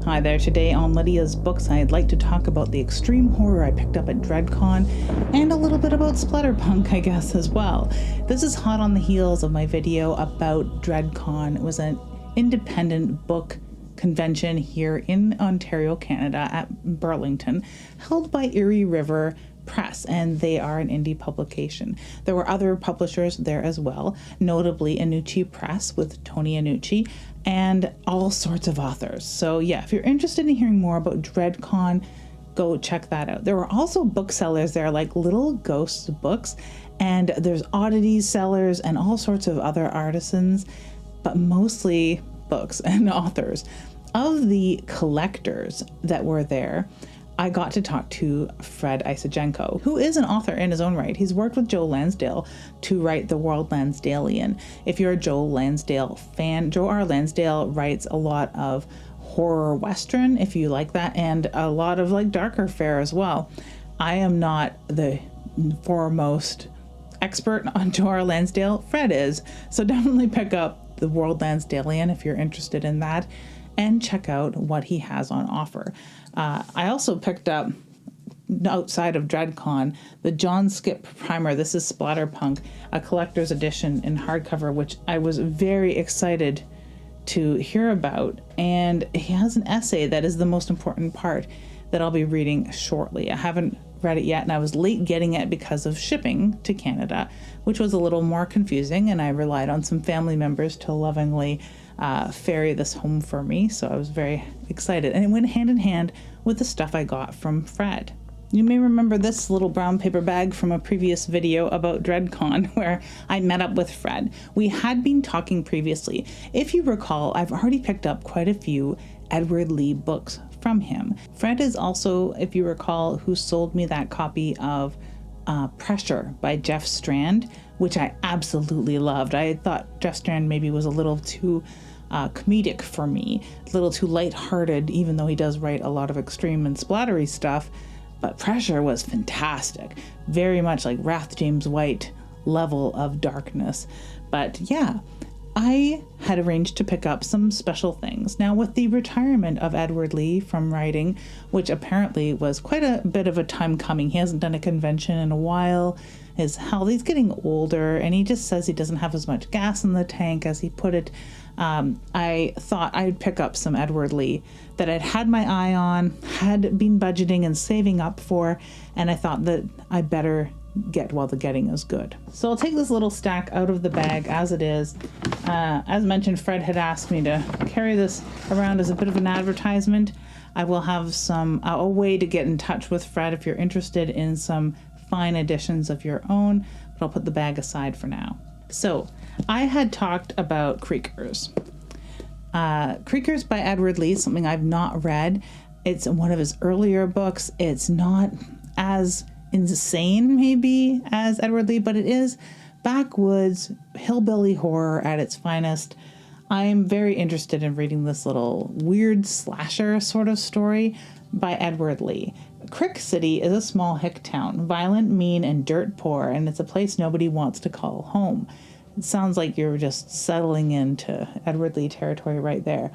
Hi there, today on Lydia's Books I'd like to talk about the extreme horror I picked up at DreadCon and a little bit about splatterpunk, I guess, as well. This is hot on the heels of my video about DreadCon. It was an independent book convention here in Ontario, Canada at Burlington, held by Erie River Press, and they are an indie publication. There were other publishers there as well, notably Annucci Press with Tony Annucci and all sorts of authors. So yeah, if you're interested in hearing more about DreadCon, go check that out. There were also booksellers there, like Little Ghost Books, and there's oddities sellers and all sorts of other artisans, but mostly books and authors. Of the collectors that were there, I got to talk to Fred Isajenko, who is an author in his own right. He's worked with Joe Lansdale to write The World Lansdalean. If you're a Joe Lansdale fan, Joe R. Lansdale writes a lot of horror western, if you like that, and a lot of like darker fare as well. I am not the foremost expert on Joe R. Lansdale. Fred is, so definitely pick up The World Lansdalean if you're interested in that, and check out what he has on offer. I also picked up, outside of DreadCon, the John Skip Primer. This is Splatterpunk, a collector's edition in hardcover, which I was very excited to hear about. And he has an essay that is the most important part that I'll be reading shortly. I haven't read it yet, and I was late getting it because of shipping to Canada, which was a little more confusing, and I relied on some family members to lovingly ferry this home for me, so I was very excited, and it went hand in hand with the stuff I got from Fred. You may remember this little brown paper bag from a previous video about DreadCon where I met up with Fred. We had been talking previously. If you recall, I've already picked up quite a few Edward Lee books from him. Fred is also, if you recall, who sold me that copy of Pressure by Jeff Strand, which I absolutely loved. I thought Jeff Strand maybe was a little too comedic for me, a little too lighthearted, even though he does write a lot of extreme and splattery stuff. But Pressure was fantastic, very much like Wrath James White level of darkness. But yeah, I had arranged to pick up some special things. Now, with the retirement of Edward Lee from writing, which apparently was quite a bit of a time coming, he hasn't done a convention in a while, his health, he's getting older, and he just says he doesn't have as much gas in the tank, as he put it. I thought I'd pick up some Edward Lee that I'd had my eye on, had been budgeting and saving up for, and I thought that I better get while the getting is good. So I'll take this little stack out of the bag as it is. As mentioned, Fred had asked me to carry this around as a bit of an advertisement. I will have some a way to get in touch with Fred if you're interested in some fine editions of your own, but I'll put the bag aside for now. So I had talked about Creakers. Creakers by Edward Lee, something I've not read. It's one of his earlier books. It's not as insane maybe as Edward Lee, but it is backwoods hillbilly horror at its finest. I'm very interested in reading this little weird slasher sort of story by Edward Lee. Crick City is a small hick town, violent, mean, and dirt poor, and it's a place nobody wants to call home. It sounds like you're just settling into Edward Lee territory right there.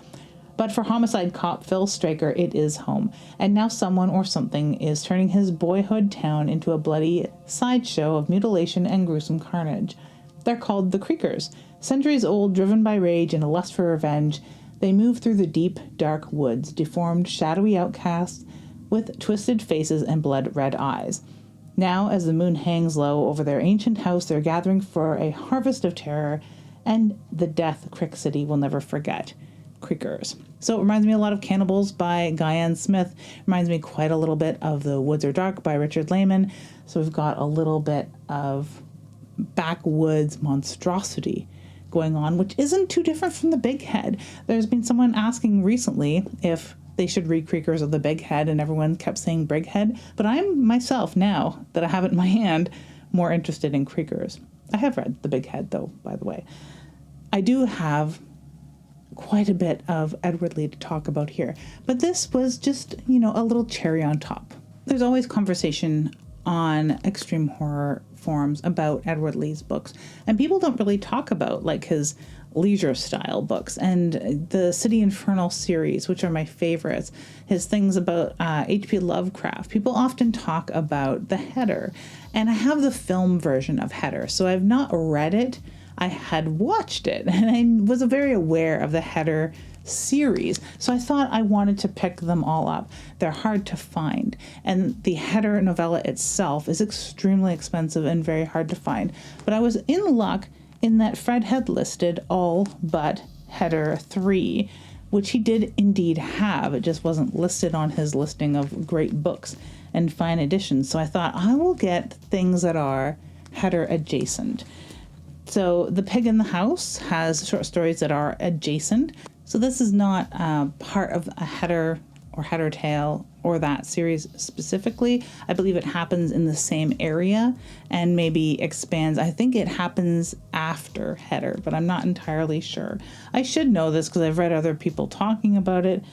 But for homicide cop Phil Straker, it is home. And now someone or something is turning his boyhood town into a bloody sideshow of mutilation and gruesome carnage. They're called the Creakers. Centuries old, driven by rage and a lust for revenge, they move through the deep, dark woods, deformed, shadowy outcasts with twisted faces and blood-red eyes. Now, as the moon hangs low over their ancient house, they're gathering for a harvest of terror and the death Crick City will never forget. Creakers. So it reminds me a lot of Cannibals by Guyan Smith. Reminds me quite a little bit of The Woods Are Dark by Richard Lehman. So we've got a little bit of backwoods monstrosity going on, which isn't too different from The Big Head. There's been someone asking recently if they should read Creakers of The Big Head, and everyone kept saying Big Head. But I'm myself, now that I have it in my hand, more interested in Creakers. I have read The Big Head, though, by the way. I do have quite a bit of Edward Lee to talk about here, but this was just, a little cherry on top. There's always conversation on extreme horror forums about Edward Lee's books, and people don't really talk about like his leisure style books. And the City Infernal series, which are my favorites, his things about H.P. Lovecraft. People often talk about the Header, and I have the film version of Header, so I've not read it. I had watched it, and I was very aware of the Header series, so I thought I wanted to pick them all up. They're hard to find, and the Header novella itself is extremely expensive and very hard to find. But I was in luck in that Fred had listed all but Header 3, which he did indeed have. It just wasn't listed on his listing of great books and fine editions. So I thought I will get things that are Header adjacent. So The Pig in the House has short stories that are adjacent. So this is not part of a Header or Header Tale or that series specifically. I believe it happens in the same area and maybe expands. I think it happens after Header, but I'm not entirely sure. I should know this because I've read other people talking about it.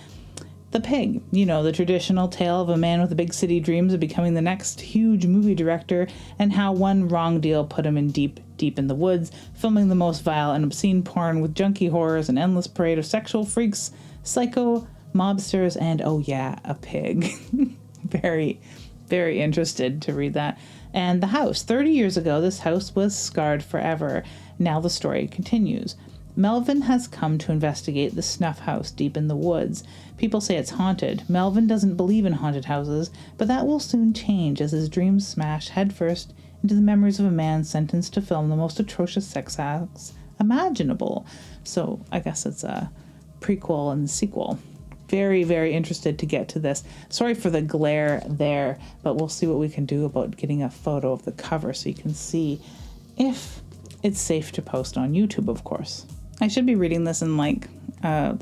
The Pig, the traditional tale of a man with big city dreams of becoming the next huge movie director, and how one wrong deal put him in deep in the woods, filming the most vile and obscene porn with junkie horrors, an endless parade of sexual freaks, psycho mobsters, and oh yeah, a pig. Very, very interested to read that. And The House. 30 years ago, this house was scarred forever. Now the story continues. Melvin has come to investigate the snuff house deep in the woods. People say it's haunted. Melvin doesn't believe in haunted houses, but that will soon change as his dreams smash headfirst into the memories of a man sentenced to film the most atrocious sex acts imaginable. So I guess it's a prequel and sequel. Very, very interested to get to this. Sorry for the glare there, but we'll see what we can do about getting a photo of the cover so you can see if it's safe to post on YouTube, of course. I should be reading this in like a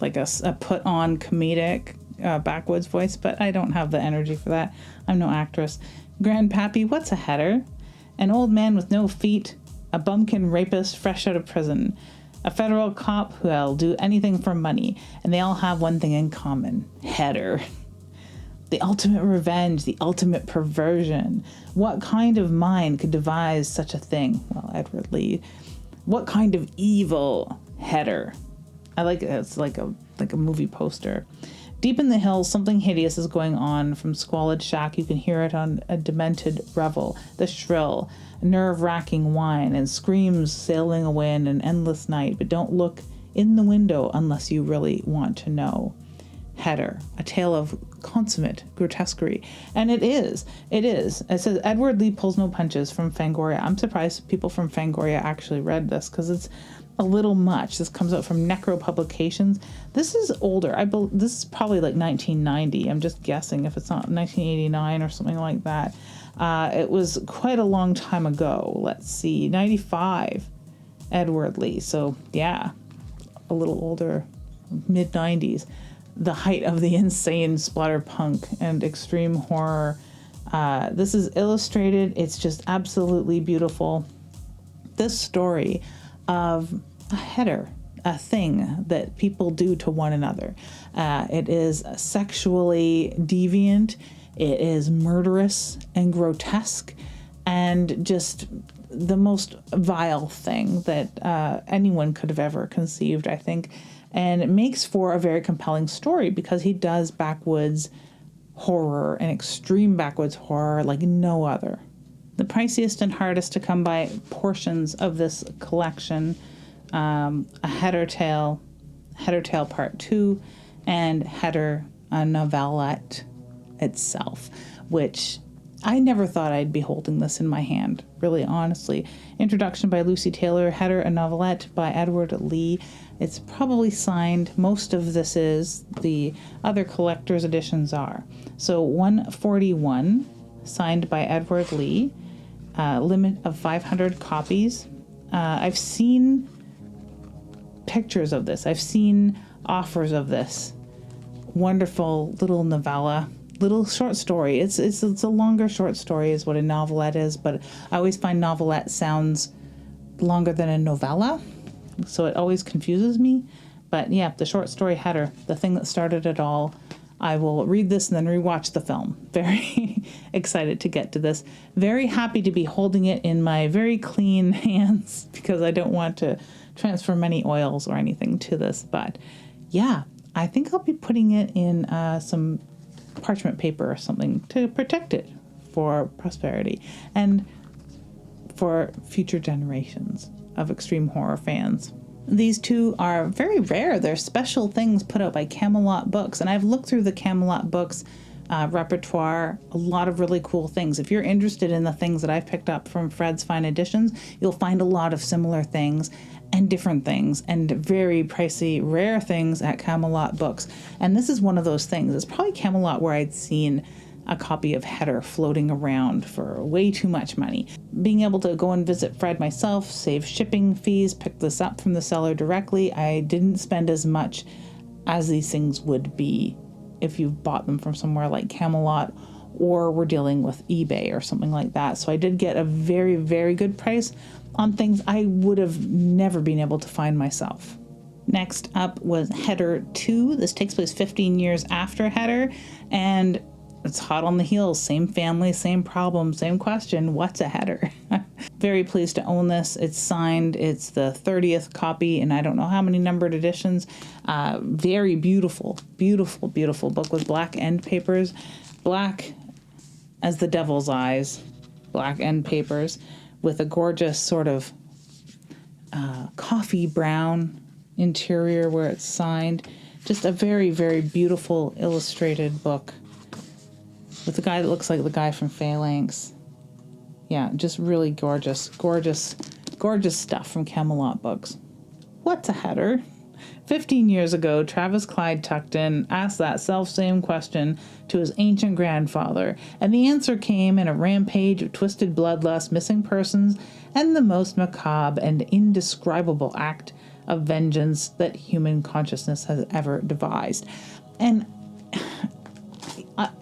put on comedic backwoods voice, but I don't have the energy for that. I'm no actress. Grandpappy, what's a Header? An old man with no feet, a bumpkin rapist fresh out of prison, a federal cop who'll do anything for money, and they all have one thing in common: Header. The ultimate revenge, the ultimate perversion. What kind of mind could devise such a thing? Well, Edward Lee. What kind of evil? Header. I like it. It's like a movie poster. Deep in the hills, something hideous is going on. From squalid shack, you can hear it on a demented revel. The shrill, nerve-wracking whine and screams sailing away in an endless night. But don't look in the window unless you really want to know. Header, a tale of consummate grotesquerie. And it is. It says Edward Lee pulls no punches from Fangoria. I'm surprised people from Fangoria actually read this because it's a little much. This comes out from Necro Publications. This is older. This is probably like 1990. I'm just guessing if it's not 1989 or something like that. It was quite a long time ago. Let's see, 95, Edward Lee. So yeah, a little older, mid 90s. The height of the insane splatterpunk and extreme horror. This is illustrated. It's just absolutely beautiful. This story of a Header, a thing that people do to one another. It is sexually deviant. It is murderous and grotesque and just the most vile thing that anyone could have ever conceived, I think. And it makes for a very compelling story because he does backwoods horror and extreme backwoods horror like no other. The priciest and hardest to come by portions of this collection, a Header Tale Part 2, and Header, a novelette itself, which I never thought I'd be holding this in my hand, really honestly. Introduction by Lucy Taylor, Header, a novelette by Edward Lee. It's probably signed. Most of this is. The other collector's editions are. So 141, signed by Edward Lee. Limit of 500 copies. I've seen pictures of this. I've seen offers of this. Wonderful little novella, little short story. It's a longer short story is what a novelette is, but I always find novelette sounds longer than a novella, so it always confuses me. But yeah, the short story Header, the thing that started it all. I will read this and then rewatch the film. Very excited to get to this. Very happy to be holding it in my very clean hands because I don't want to transfer many oils or anything to this, but yeah, I think I'll be putting it in some parchment paper or something to protect it for prosperity and for future generations of extreme horror fans. These two are very rare. They're special things put out by Camelot Books, and I've looked through the Camelot Books repertoire, a lot of really cool things. If you're interested in the things that I've picked up from Fred's Fine Editions, you'll find a lot of similar things and different things and very pricey, rare things at Camelot Books. And this is one of those things. It's probably Camelot where I'd seen a copy of Header floating around for way too much money. Being able to go and visit Fred myself, save shipping fees, pick this up from the seller directly, I didn't spend as much as these things would be if you bought them from somewhere like Camelot or were dealing with eBay or something like that. So I did get a very, very good price on things I would have never been able to find myself. Next up was Header 2. This takes place 15 years after Header, and it's hot on the heels. Same family, same problem, same question. What's a header? Very pleased to own this. It's signed. It's the 30th copy, and I don't know how many numbered editions. Very beautiful, beautiful, beautiful book with black end papers. Black as the devil's eyes. Black end papers with a gorgeous sort of coffee brown interior where it's signed. Just a very, very beautiful illustrated book with a guy that looks like the guy from Phalanx. Yeah, just really gorgeous, gorgeous, gorgeous stuff from Camelot Books. What's a header? 15 years ago, Travis Clyde Tuckton asked that self-same question to his ancient grandfather, and the answer came in a rampage of twisted bloodlust, missing persons, and the most macabre and indescribable act of vengeance that human consciousness has ever devised. And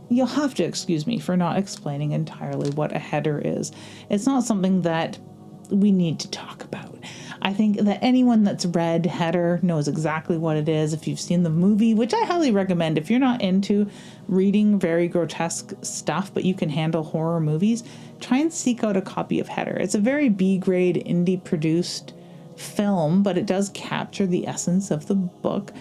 you'll have to excuse me for not explaining entirely what a header is. It's not something that we need to talk about. I think that anyone that's read Header knows exactly what it is. If you've seen the movie, which I highly recommend, if you're not into reading very grotesque stuff, but you can handle horror movies, try and seek out a copy of Header. It's a very B-grade, indie-produced film, but it does capture the essence of the book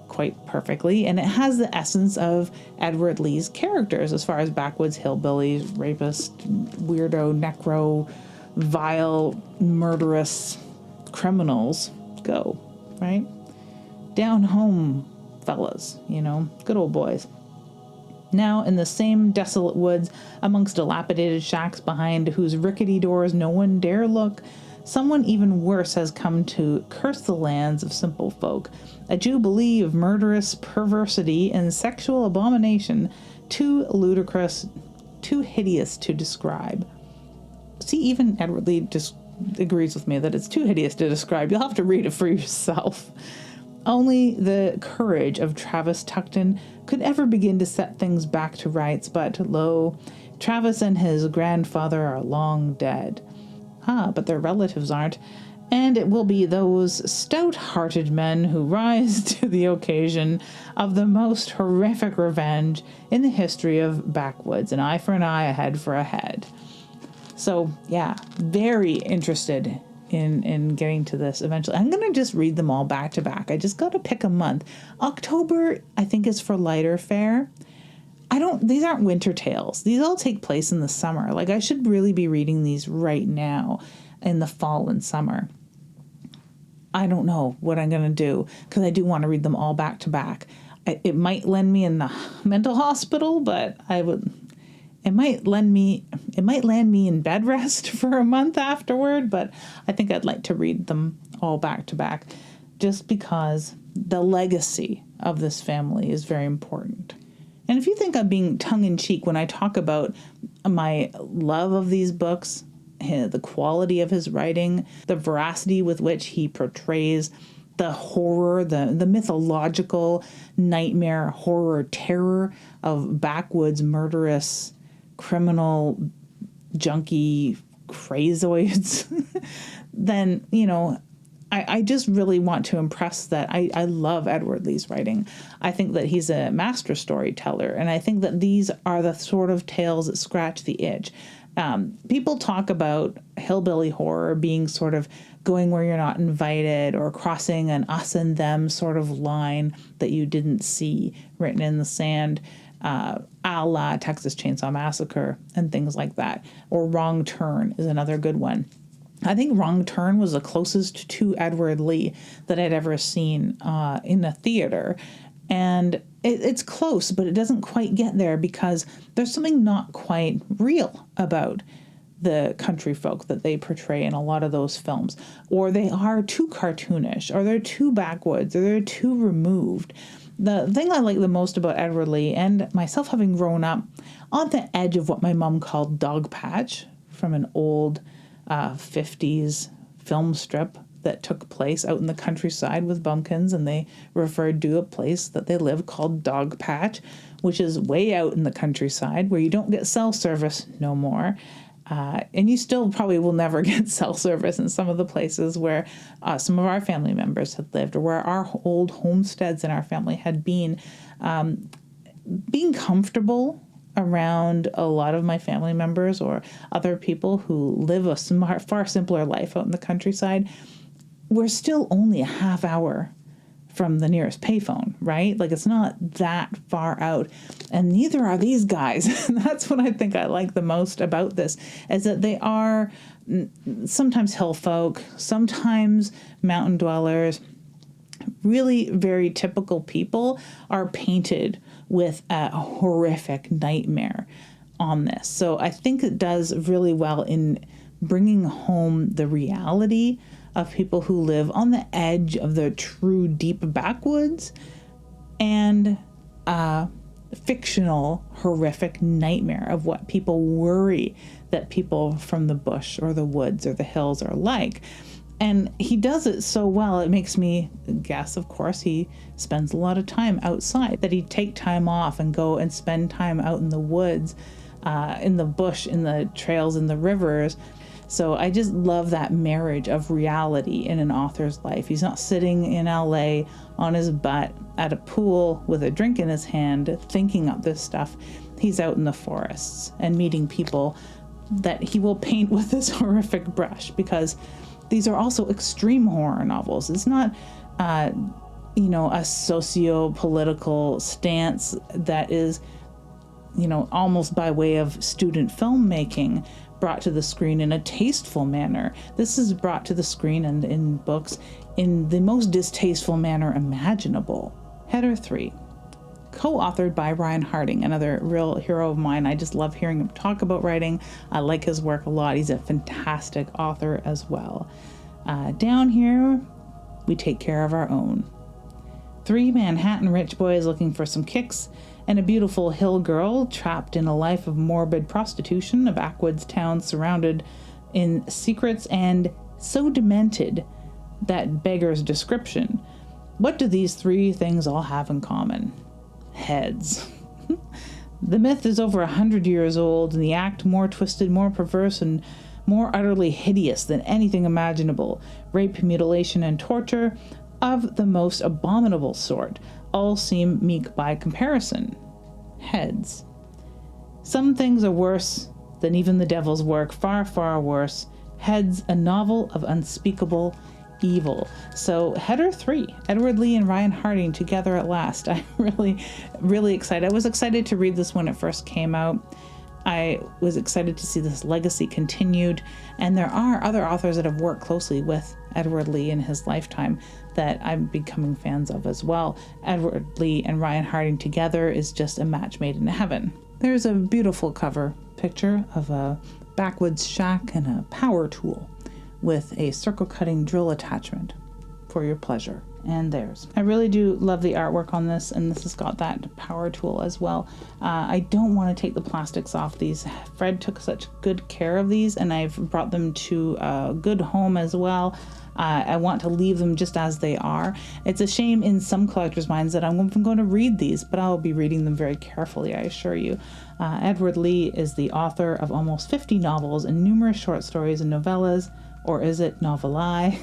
quite perfectly, and it has the essence of Edward Lee's characters as far as backwoods hillbillies, rapist, weirdo, necro, vile, murderous criminals go, right? Down home fellas, you know, good old boys. Now in the same desolate woods, amongst dilapidated shacks behind whose rickety doors no one dare look, someone even worse has come to curse the lands of simple folk, a jubilee of murderous perversity and sexual abomination, too ludicrous, too hideous to describe. See, even Edward Lee just agrees with me that it's too hideous to describe. You'll have to read it for yourself. Only the courage of Travis Tuckton could ever begin to set things back to rights, but lo, Travis and his grandfather are long dead. But their relatives aren't, and it will be those stout-hearted men who rise to the occasion of the most horrific revenge in the history of backwoods, an eye for an eye, a head for a head. So, yeah, very interested in getting to this eventually. I'm going to just read them all back to back. I just got to pick a month. October, I think, is for lighter fare. These aren't winter tales. These all take place in the summer. Like, I should really be reading these right now in the fall and summer. I don't know what I'm going to do because I do want to read them all back to back. It might land me in the mental hospital, but it might land me in bed rest for a month afterward, but I think I'd like to read them all back to back just because the legacy of this family is very important. And if you think I'm being tongue-in-cheek when I talk about my love of these books, the quality of his writing, the veracity with which he portrays the horror, the mythological nightmare, horror, terror of backwoods, murderous, criminal, junkie crazoids, then, you know, I just really want to impress that I love Edward Lee's writing. I think that he's a master storyteller, and I think that these are the sort of tales that scratch the itch. People talk about hillbilly horror being sort of going where you're not invited or crossing an us and them sort of line that you didn't see written in the sand, a la Texas Chainsaw Massacre and things like that. Or Wrong Turn is another good one. I think Wrong Turn was the closest to Edward Lee that I'd ever seen in a theater. And it's close, but it doesn't quite get there because there's something not quite real about the country folk that they portray in a lot of those films. Or they are too cartoonish, or they're too backwoods, or they're too removed. The thing I like the most about Edward Lee, and myself having grown up on the edge of what my mom called dog patch from an old 50s film strip that took place out in the countryside with bumpkins, and they referred to a place that they live called Dog Patch, which is way out in the countryside where you don't get cell service no more. And you still probably will never get cell service in some of the places where some of our family members had lived, or where our old homesteads in our family had been. Being comfortable around a lot of my family members or other people who live a far simpler life out in the countryside, we're still only a half hour from the nearest payphone, right? Like, it's not that far out, and neither are these guys. That's what I think I like the most about this, is that they are sometimes hill folk, sometimes mountain dwellers. Really very typical people are painted with a horrific nightmare on this. So I think it does really well in bringing home the reality of people who live on the edge of the true deep backwoods and fictional horrific nightmare of what people worry that people from the bush or the woods or the hills are like. And he does it so well, it makes me guess, of course, he spends a lot of time outside, that he'd take time off and go and spend time out in the woods, in the bush, in the trails, in the rivers. So I just love that marriage of reality in an author's life. He's not sitting in LA on his butt at a pool with a drink in his hand thinking up this stuff. He's out in the forests and meeting people that he will paint with this horrific brush, because these are also extreme horror novels. It's not, a socio-political stance that is, almost by way of student filmmaking brought to the screen in a tasteful manner. This is brought to the screen and in books in the most distasteful manner imaginable. Header 3. Co-authored by Ryan Harding, another real hero of mine. I just love hearing him talk about writing. I like his work a lot. He's a fantastic author as well. Down here, we take care of our own. 3 Manhattan rich boys looking for some kicks, and a beautiful hill girl trapped in a life of morbid prostitution, a backwoods town surrounded in secrets and so demented that beggars description. What do these 3 things all have in common? Heads. The myth is over 100 years old, and the act more twisted, more perverse, and more utterly hideous than anything imaginable. Rape, mutilation, and torture of the most abominable sort all seem meek by comparison. Heads. Some things are worse than even the devil's work, far, far worse. Heads, a novel of unspeakable evil. So Header 3, Edward Lee and Ryan Harding together at last. I'm really excited. I was excited to read this when it first came out. I was excited to see this legacy continued, and there are other authors that have worked closely with Edward Lee in his lifetime that I'm becoming fans of as well. Edward Lee and Ryan Harding together is just a match made in heaven. There's a beautiful cover picture of a backwoods shack and a power tool with a circle cutting drill attachment for your pleasure and theirs. I really do love the artwork on this, and this has got that power tool as well. I don't want to take the plastics off these. Fred took such good care of these, and I've brought them to a good home as well. I want to leave them just as they are. It's a shame in some collectors' minds that I'm going to read these, but I'll be reading them very carefully, I assure you. Edward Lee is the author of almost 50 novels and numerous short stories and novellas, or is it novellae?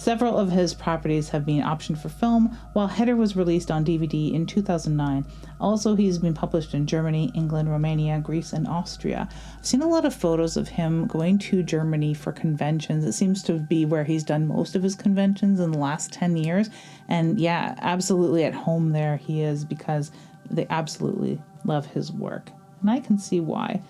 Several of his properties have been optioned for film, while Header was released on DVD in 2009. Also, he's been published in Germany, England, Romania, Greece, and Austria. I've seen a lot of photos of him going to Germany for conventions. It seems to be where he's done most of his conventions in the last 10 years. And yeah, absolutely at home there he is, because they absolutely love his work. And I can see why.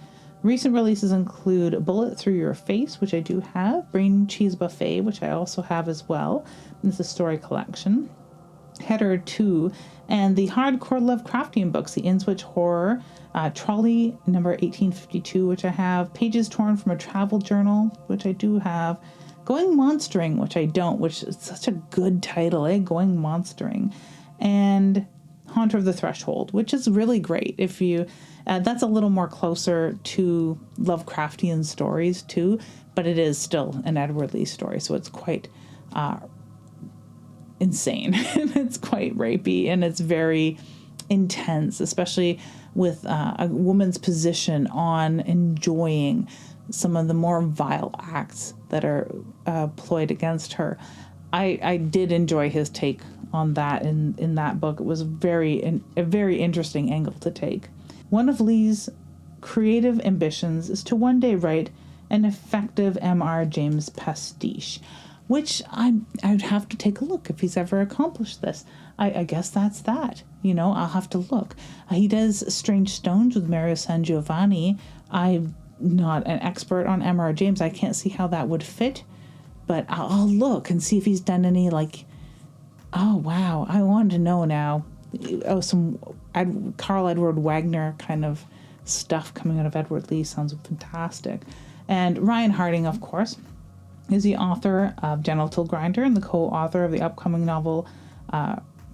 Recent releases include Bullet Through Your Face, which I do have, Brain Cheese Buffet, which I also have as well. It's a story collection. Header 2, and the hardcore Lovecraftian books, the Innswich Horror, Trolley number 1852, which I have, Pages Torn from a Travel Journal, which I do have, Going Monstering, which I don't, which is such a good title, Going Monstering, and Haunter of the Threshold, which is really great. If you that's a little more closer to Lovecraftian stories too, but it is still an Edward Lee story, so it's quite insane. It's quite rapey, and it's very intense, especially with a woman's position on enjoying some of the more vile acts that are ployed against her. I did enjoy his take on that in that book. It was a very interesting angle to take. One of Lee's creative ambitions is to one day write an effective M.R. James pastiche, which I'd have to take a look if he's ever accomplished this. I guess that's that. I'll have to look. He does Strange Stones with Mario San Giovanni. I'm not an expert on M.R. James. I can't see how that would fit, but I'll look and see if he's done any, like, oh, wow, I want to know now. Oh, some Carl Edward Wagner kind of stuff coming out of Edward Lee sounds fantastic. And Ryan Harding, of course, is the author of Genital Grinder and the co-author of the upcoming novel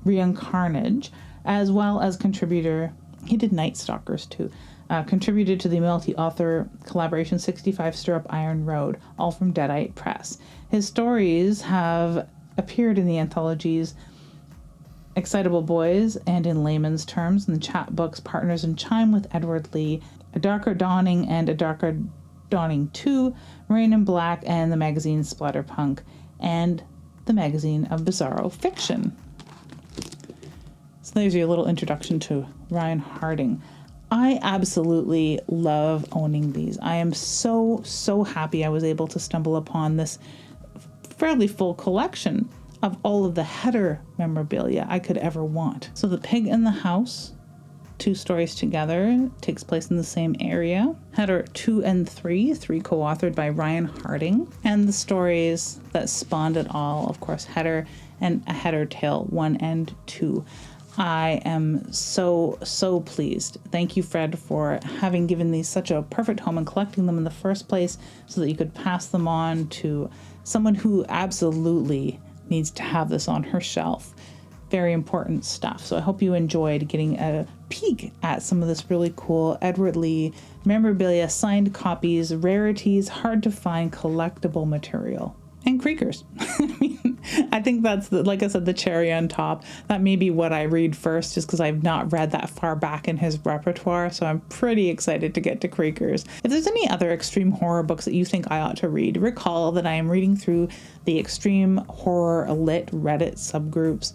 Reincarnage, as well as contributor. He did Night Stalkers too. Contributed to the multi-author collaboration 65 Stirrup Iron Road, all from Deadite Press. His stories have appeared in the anthologies Excitable Boys and In Layman's Terms, in the chapbooks Partners in Chime with Edward Lee, A Darker Dawning and A Darker Dawning 2, Rain in Black, and the magazine Splatterpunk, and the magazine of Bizarro Fiction. So there's your little introduction to Ryan Harding. I absolutely love owning these. I am so happy I was able to stumble upon this fairly full collection of all of the Header memorabilia I could ever want. So The Pig in the House, 2 stories together, takes place in the same area. Header 2 and 3 co-authored by Ryan Harding. And the stories that spawned it all, of course, Header and A Header Tale 1 and 2. I am so pleased. Thank you, Fred, for having given these such a perfect home and collecting them in the first place so that you could pass them on to someone who absolutely needs to have this on her shelf. Very important stuff. So I hope you enjoyed getting a peek at some of this really cool Edward Lee memorabilia, signed copies, rarities, hard to find collectible material, and creakers. I think that's, like I said, the cherry on top. That may be what I read first, just because I've not read that far back in his repertoire, so I'm pretty excited to get to Creakers. If there's any other extreme horror books that you think I ought to read, recall that I am reading through the ExtremeHorrorLit Reddit subgroups,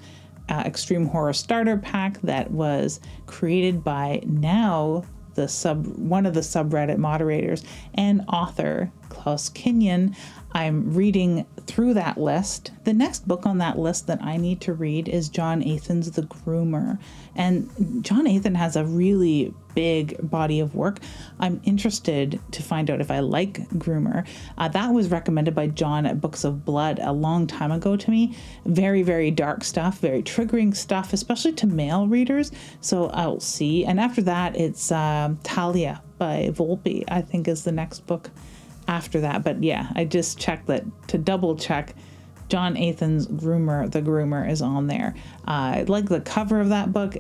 Extreme Horror Starter Pack that was created by now one of the subreddit moderators and author Klaus Kinyon. I'm reading through that list. The next book on that list that I need to read is John Athan's The Groomer. And John Athan has a really big body of work. I'm interested to find out if I like Groomer. That was recommended by John at Books of Blood a long time ago to me. Very dark stuff, very triggering stuff, especially to male readers. So I'll see. And after that, it's Talia by Volpe, I think, is the next book after that. But yeah, I just checked that to double check. John Athan's Groomer, The Groomer, is on there. I like the cover of that book.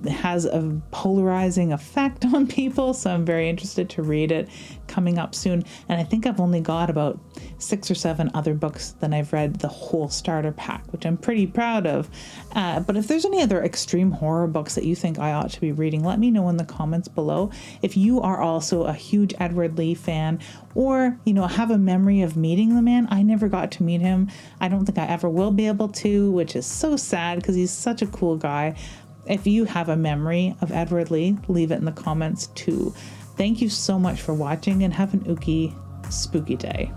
has a polarizing effect on people, so I'm very interested to read it, coming up soon. And I think I've only got about 6 or 7 other books that I've read the whole starter pack, which I'm pretty proud of. But if there's any other extreme horror books that you think I ought to be reading, let me know in the comments below. If you are also a huge Edward Lee fan, or, you know, have a memory of meeting the man. I never got to meet him. I don't think I ever will be able to, which is so sad because he's such a cool guy. If you have a memory of Edward Lee, leave it in the comments too. Thank you so much for watching, and have an ooky, spooky day.